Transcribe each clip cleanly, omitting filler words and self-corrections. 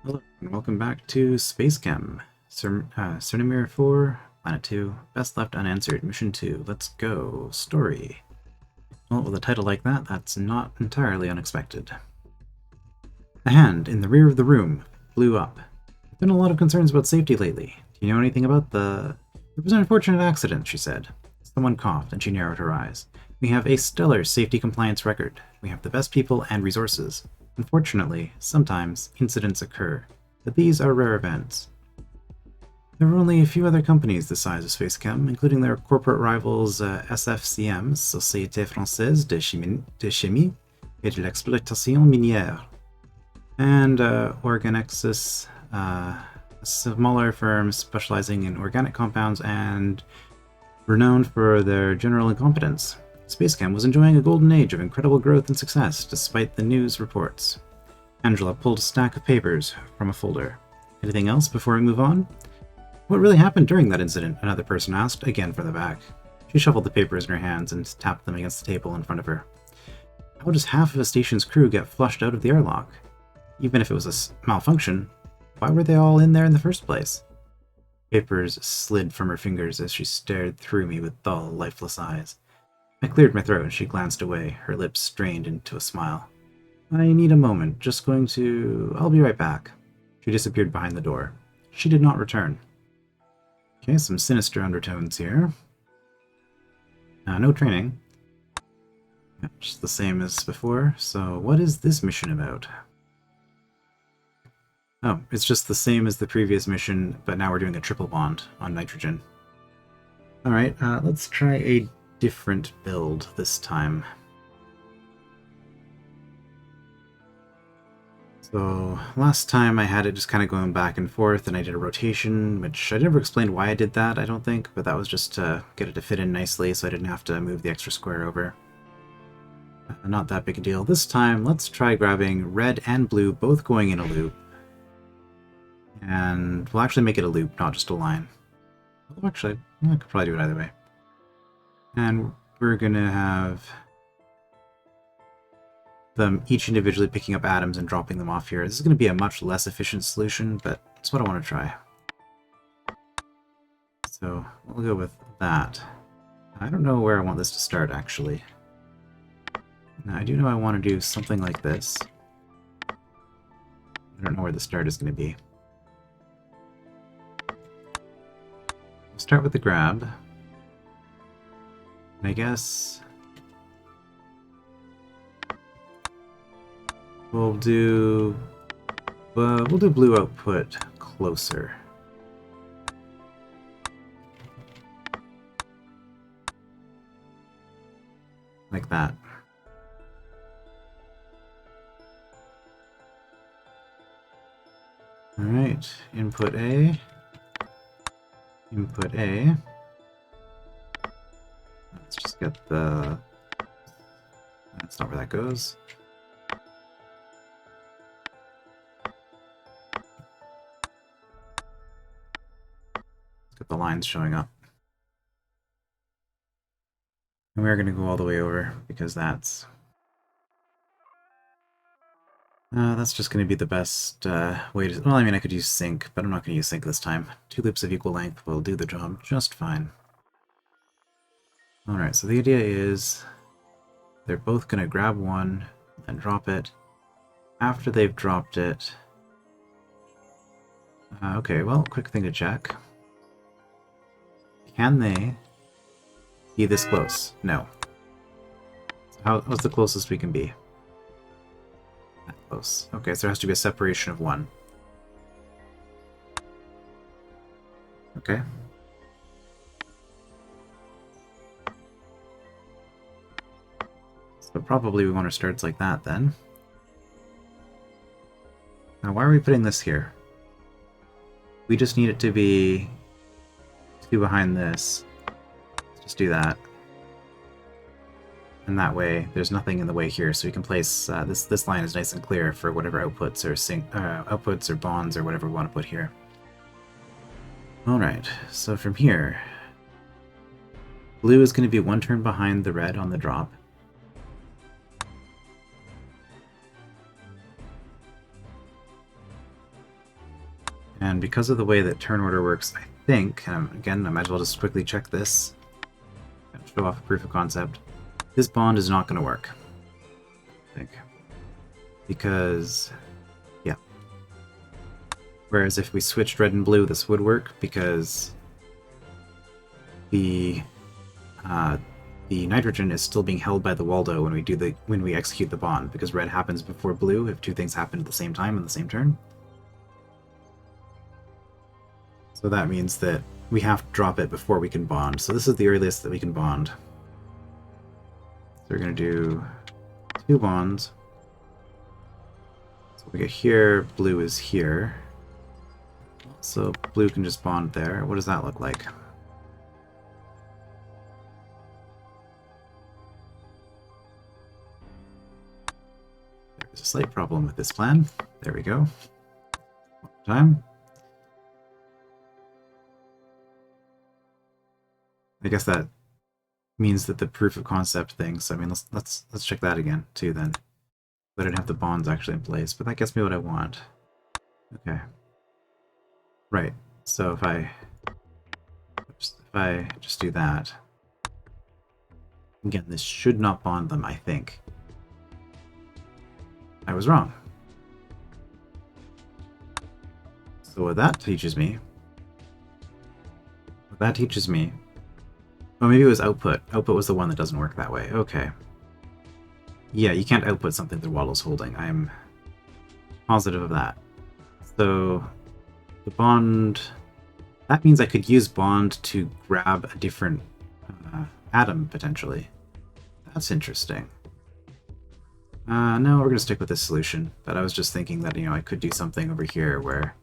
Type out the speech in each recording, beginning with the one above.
Hello, and welcome back to SpaceChem. Cernimere 4, Planet 2, Best Left Unanswered, Mission 2. Let's go. Story. Well, with a title like that, that's not entirely unexpected. A hand in the rear of the room blew up. There's been a lot of concerns about safety lately. Do you know anything about the... It was an unfortunate accident, she said. Someone coughed, and she narrowed her eyes. We have a stellar safety compliance record. We have the best people and resources. Unfortunately, sometimes incidents occur, but these are rare events. There are only a few other companies the size of SpaceChem, including their corporate rivals SFCM, Société Française de Chimie et de l'Exploitation Minière, and Organexus, a smaller firm specializing in organic compounds and renowned for their general incompetence. SpaceChem was enjoying a golden age of incredible growth and success, despite the news reports. Angela pulled a stack of papers from a folder. Anything else before we move on? What really happened during that incident? Another person asked, again from the back. She shuffled the papers in her hands and tapped them against the table in front of her. How does half of a station's crew get flushed out of the airlock? Even if it was a malfunction, why were they all in there in the first place? Papers slid from her fingers as she stared through me with dull, lifeless eyes. I cleared my throat and she glanced away, her lips strained into a smile. I need a moment, just going to... I'll be right back. She disappeared behind the door. She did not return. Okay, some sinister undertones here. No training. Yeah, just the same as before. So what is this mission about? Oh, it's just the same as the previous mission, but now we're doing a triple bond on nitrogen. Alright, let's try a different build this time. So last time I had it just kind of going back and forth, and I did a rotation, which I never explained why I did that, I don't think, but that was just to get it to fit in nicely so I didn't have to move the extra square over. Not that big a deal. This time, let's try grabbing red and blue, both going in a loop. And we'll actually make it a loop, not just a line. Although actually, I could probably do it either way. And we're gonna have them each individually picking up atoms and dropping them off here. This is gonna be a much less efficient solution, but it's what I want to try. So we'll go with that. I don't know where I want this to start, actually. Now, I do know I want to do something like this. I don't know where the start is going to be. We'll start with the grab. And I guess we'll do blue output closer. Like that. Alright, input A. Input A. Let's just get the... That's not where that goes. Let's get the lines showing up. And we're going to go all the way over, because that's just going to be the best way to... Well, I mean, I could use sync, but I'm not going to use sync this time. 2 loops of equal length will do the job just fine. Alright, so the idea is they're both going to grab one and drop it. After they've dropped it... okay, well, quick thing to check. Can they be this close? No. So what's the closest we can be? That close. Okay, so there has to be a separation of 1. Okay. So probably we want our starts like that then. Now why are we putting this here? We just need it to be 2 behind this. Let's just do that. And that way, there's nothing in the way here, so we can place this line is nice and clear for whatever outputs or outputs or bonds or whatever we want to put here. All right, so from here, blue is going to be 1 turn behind the red on the drop. And because of the way that turn order works, I think, again, I might as well just quickly check this, show off a proof of concept. This bond is not going to work, I think. Because, yeah. Whereas if we switched red and blue, this would work, because the nitrogen is still being held by the Waldo when we execute the bond, because red happens before blue if two things happen at the same time in the same turn. So that means that we have to drop it before we can bond. So this is the earliest that we can bond. So we're going to do 2 bonds. So we get here, blue is here. So blue can just bond there. What does that look like? There's a slight problem with this plan. There we go. One more time. I guess that means that the proof of concept thing. So I mean, let's check that again too. Then I didn't have the bonds actually in place, but that gets me what I want. Okay. Right. So if I just do that again, this should not bond them. I think I was wrong. So what that teaches me. Oh, maybe it was output. Output was the one that doesn't work that way. Okay. Yeah, you can't output something that Waddle's holding. I'm positive of that. So the bond... That means I could use bond to grab a different atom, potentially. That's interesting. No, we're going to stick with this solution. But I was just thinking that, I could do something over here where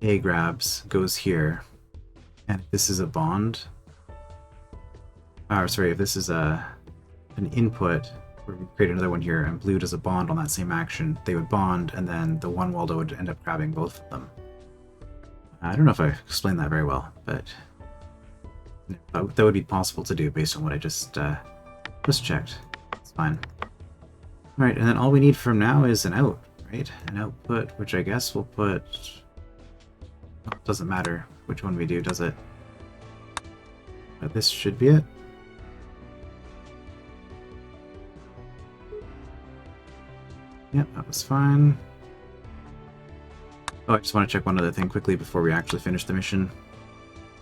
A grabs, goes here, and if this is a bond... sorry, if this is an input, we create another one here, and blue does a bond on that same action, they would bond, and then the one Waldo would end up grabbing both of them. I don't know if I explained that very well, but that would be possible to do based on what I just checked. It's fine. Alright, and then all we need from now is an out, right? An output, which I guess we'll put... Well, it doesn't matter which one we do, does it? But this should be it. Yep, that was fine. Oh, I just want to check one other thing quickly before we actually finish the mission.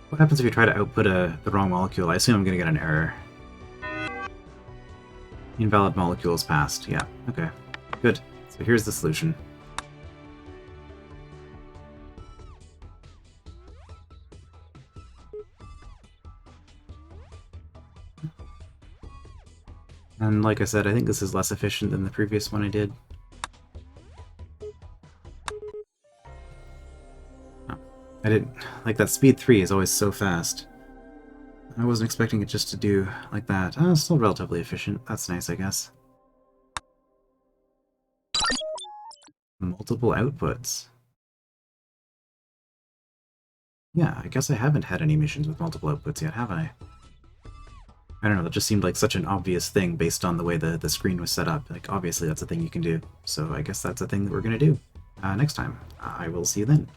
What happens if you try to output the wrong molecule? I assume I'm going to get an error. Invalid molecule is passed. Yeah, okay. Good. So here's the solution. And like I said, I think this is less efficient than the previous one I did. I didn't... Like, that speed 3 is always so fast. I wasn't expecting it just to do like that. It's still relatively efficient. That's nice, I guess. Multiple outputs. Yeah, I guess I haven't had any missions with multiple outputs yet, have I? I don't know, that just seemed like such an obvious thing based on the way the screen was set up. Like, obviously that's a thing you can do. So I guess that's a thing that we're going to do next time. I will see you then.